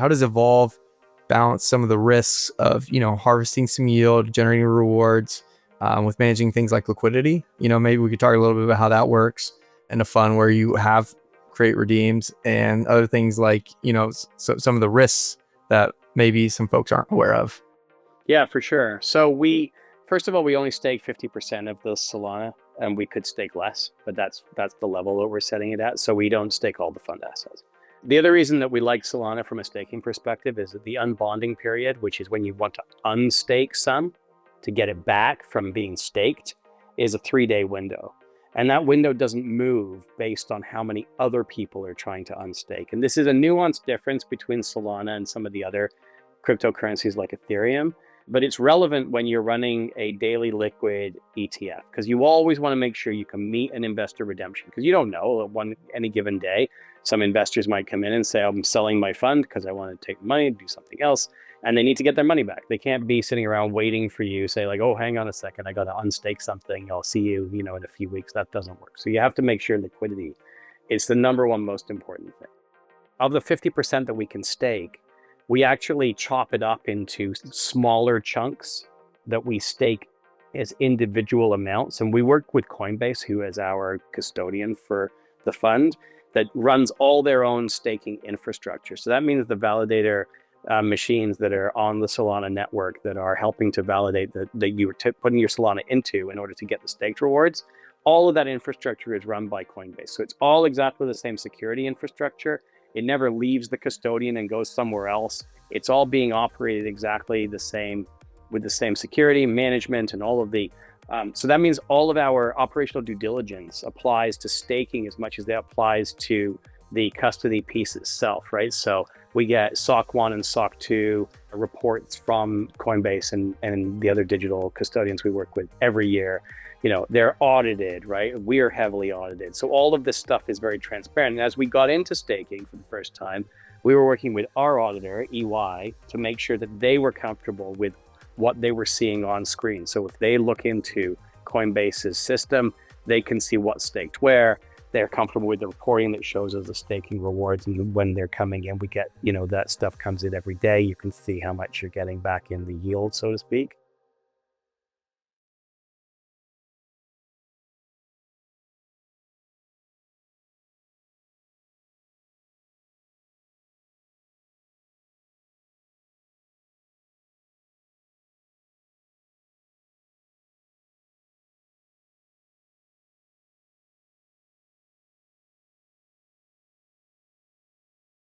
how does Evolve balance some of the risks of, harvesting some yield, generating rewards, with managing things like liquidity? Maybe we could talk a little bit about how that works in a fund where you have create redeems and other things like, some of the risks that maybe some folks aren't aware of. Yeah, for sure. So first of all, we only stake 50% of the Solana, and we could stake less, but that's the level that we're setting it at. So we don't stake all the fund assets. The other reason that we like Solana from a staking perspective is that the unbonding period, which is when you want to unstake some to get it back from being staked, is a 3-day window. And that window doesn't move based on how many other people are trying to unstake. And this is a nuanced difference between Solana and some of the other cryptocurrencies like Ethereum. But it's relevant when you're running a daily liquid ETF, because you always want to make sure you can meet an investor redemption, because you don't know any given day. Some investors might come in and say, I'm selling my fund because I want to take money and do something else. And they need to get their money back. They can't be sitting around waiting for you, say like, oh, hang on a second, I got to unstake something. I'll see you, in a few weeks. That doesn't work. So you have to make sure liquidity is the number one most important thing. Of the 50% that we can stake, we actually chop it up into smaller chunks that we stake as individual amounts. And we work with Coinbase, who is our custodian for the fund, that runs all their own staking infrastructure. So that means the validator machines that are on the Solana network that are helping to validate that you were putting your Solana into in order to get the staked rewards, all of that infrastructure is run by Coinbase. So it's all exactly the same security infrastructure. It never leaves the custodian and goes somewhere else. It's all being operated exactly the same, with the same security, management, and all of the so that means all of our operational due diligence applies to staking as much as it applies to the custody piece itself, right? So we get SOC 1 and SOC 2 reports from Coinbase and the other digital custodians we work with every year. They're audited, right? We are heavily audited. So all of this stuff is very transparent. And as we got into staking for the first time, we were working with our auditor, EY, to make sure that they were comfortable with what they were seeing on screen. So if they look into Coinbase's system, they can see what's staked where. They're comfortable with the reporting that shows us the staking rewards, and when they're coming in, we get, that stuff comes in every day. You can see how much you're getting back in the yield, so to speak.